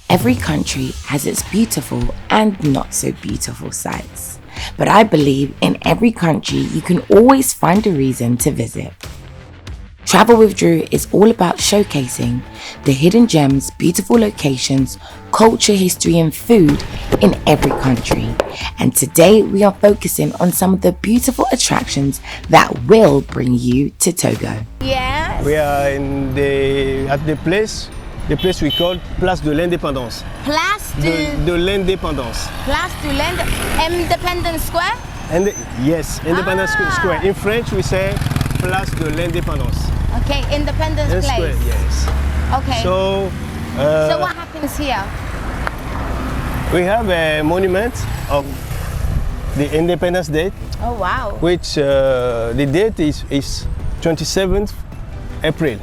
Every country has its beautiful and not so beautiful sites, but I believe in every country you can always find a reason to visit. Travel with Drew is all about showcasing the hidden gems, beautiful locations, culture, history and food in every country. And today we are focusing on some of the beautiful attractions that will bring you to Togo. Yes. We are at the place we call Place de l'Indépendance. Place de l'Indépendance. Place de l'Indépendance Square? Yes, Independence Square. In French we say Place de l'Indépendance. Okay, Independence Place. Square, yes. Okay. So what happens here? We have a monument of the Independence Day. Oh wow. Which the date is 27th April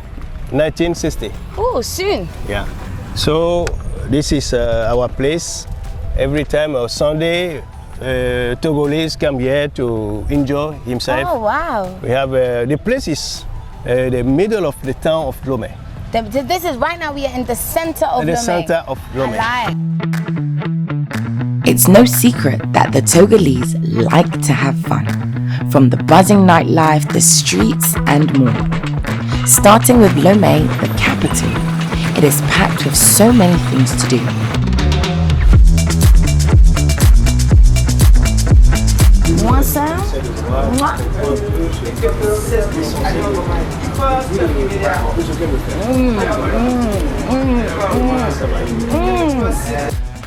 1960. Oh, soon. Yeah. So this is our place. Every time on Sunday, Togolese come here to enjoy himself. Oh wow. We have the place is the middle of the town of Lomé. This is right now we are in the center of Lomé. In the center of Lomé. It's no secret that the Togolese like to have fun, from the buzzing nightlife, the streets and more. Starting with Lomé, the capital, it is packed with so many things to do.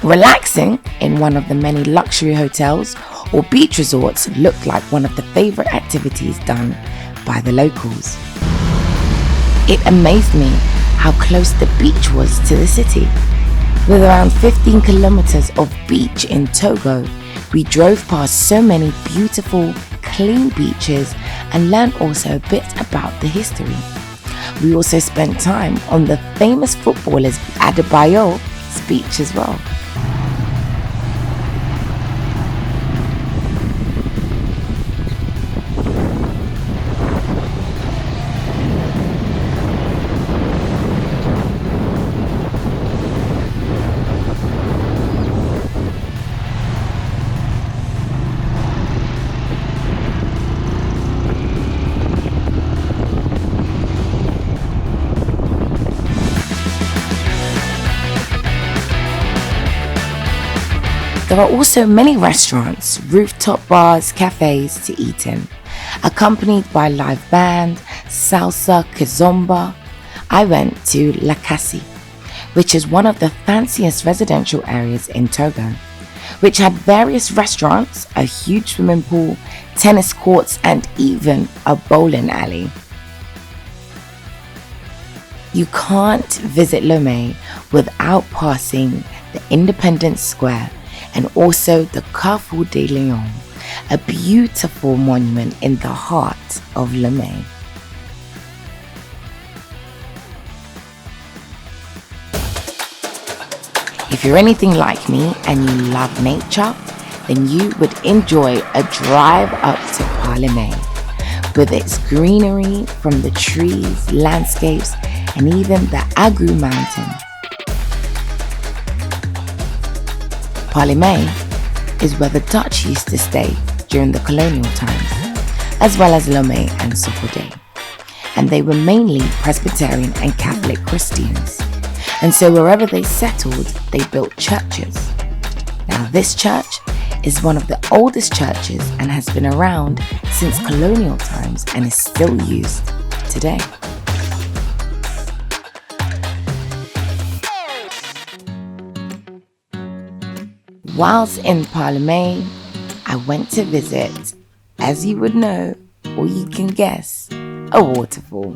Relaxing in one of the many luxury hotels or beach resorts looked like one of the favorite activities done by the locals. It amazed me how close the beach was to the city. With around 15 kilometers of beach in Togo, we drove past so many beautiful, clean beaches and learned also a bit about the history. We also spent time on the famous footballer's Adebayo's beach as well. There are also many restaurants, rooftop bars, cafes to eat in, accompanied by live band, salsa, kizomba. I went to La Cassie, which is one of the fanciest residential areas in Togo, which had various restaurants, a huge swimming pool, tennis courts, and even a bowling alley. You can't visit Lomé without passing the Independence Square and also the Carrefour des Lions, a beautiful monument in the heart of Lomé. If you're anything like me and you love nature, then you would enjoy a drive up to Palimé, with its greenery from the trees, landscapes, and even the Agou mountain. Palimé is where the Dutch used to stay during the colonial times, as well as Lomé and Sokodé. And they were mainly Presbyterian and Catholic Christians. And so wherever they settled, they built churches. Now this church is one of the oldest churches and has been around since colonial times and is still used today. Whilst in Palimé, I went to visit, as you would know, or you can guess, a waterfall.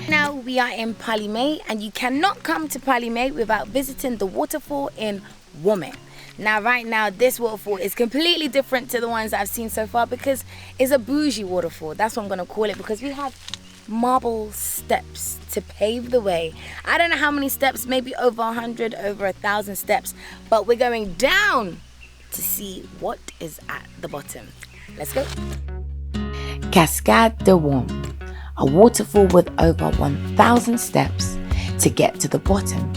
Now we are in Palimé, and you cannot come to Palimé without visiting the waterfall in Lomé. Now right now this waterfall is completely different to the ones that I've seen so far because it's a bougie waterfall. That's what I'm going to call it, because we have marble steps to pave the way. I don't know how many steps, maybe over 100, over 1,000 steps, but we're going down to see what is at the bottom. Let's go. Cascade de Wom, a waterfall with over 1,000 steps to get to the bottom.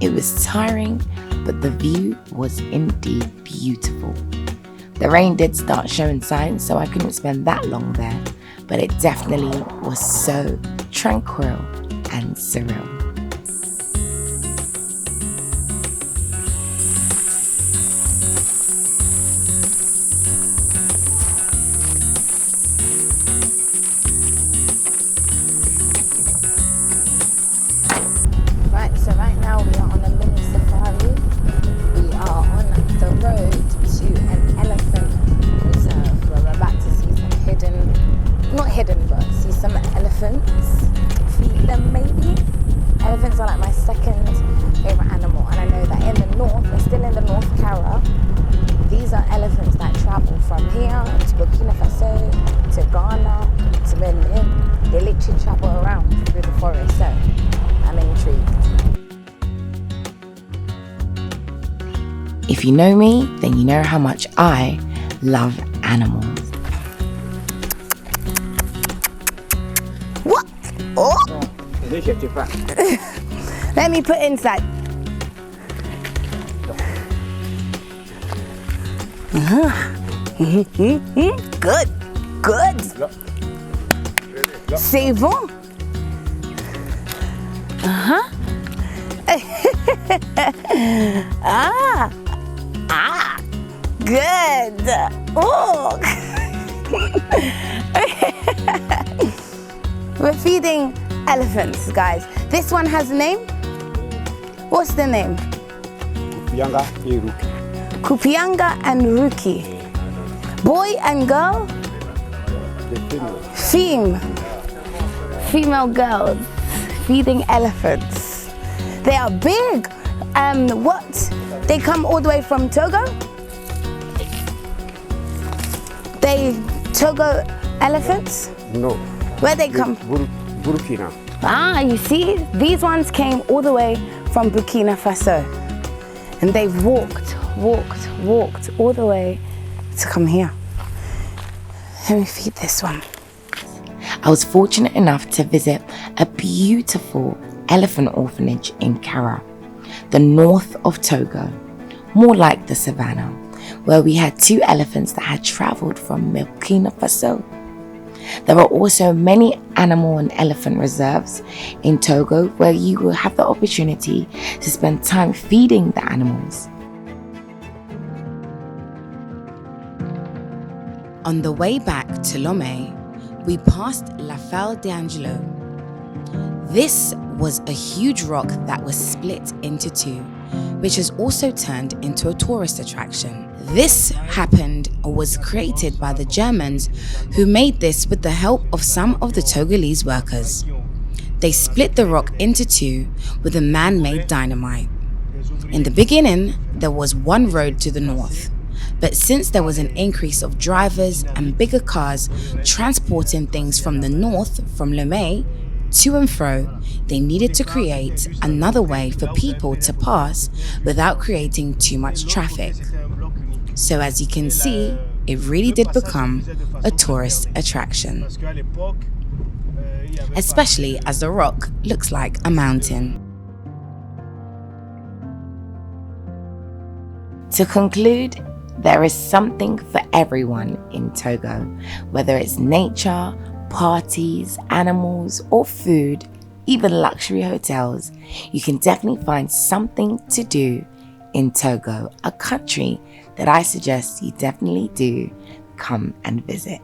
It was tiring, but the view was indeed beautiful. The rain did start showing signs, so I couldn't spend that long there, but it definitely was so tranquil and surreal. Right, so right now we are on a mini safari. We are on the road to an elephant reserve where we're about to see some not hidden, but see some elephants. Feed them maybe. Elephants are like my second favorite animal, and I know that in the north, we're still in the North Cara, these are elephants that travel from here to Burkina Faso, to Ghana, to Benin. They literally travel around through the forest, so I'm intrigued. If you know me, then you know how much I love animals. What? Oh! Let me put inside. Good, good. C'est bon. Good. Oh. We're feeding elephants, guys. This one has a name. What's the name? Kupianga and Ruki. Boy and girl? Female girls feeding elephants. They are big. What? They come all the way from Togo? They Togo elephants? No. Where they come? Burkina. Ah, you see, these ones came all the way from Burkina Faso, and they've walked all the way to come here. Let me feed this one. I was fortunate enough to visit a beautiful elephant orphanage in Kara, the north of Togo, more like the savannah, where we had 2 elephants that had traveled from Burkina Faso. There are also many animal and elephant reserves in Togo where you will have the opportunity to spend time feeding the animals. On the way back to Lomé, we passed La Fale d'Angelo. This was a huge rock that was split into 2, which has also turned into a tourist attraction. This happened or was created by the Germans, who made this with the help of some of the Togolese workers. They split the rock into 2 with a man-made dynamite. In the beginning, there was one road to the north, but since there was an increase of drivers and bigger cars transporting things from the north, from Lomé, to and fro, they needed to create another way for people to pass without creating too much traffic. So as you can see, it really did become a tourist attraction, especially as the rock looks like a mountain. To conclude, there is something for everyone in Togo, whether it's nature, parties, animals, or food, even luxury hotels. You can definitely find something to do in Togo, a country that I suggest you definitely do come and visit.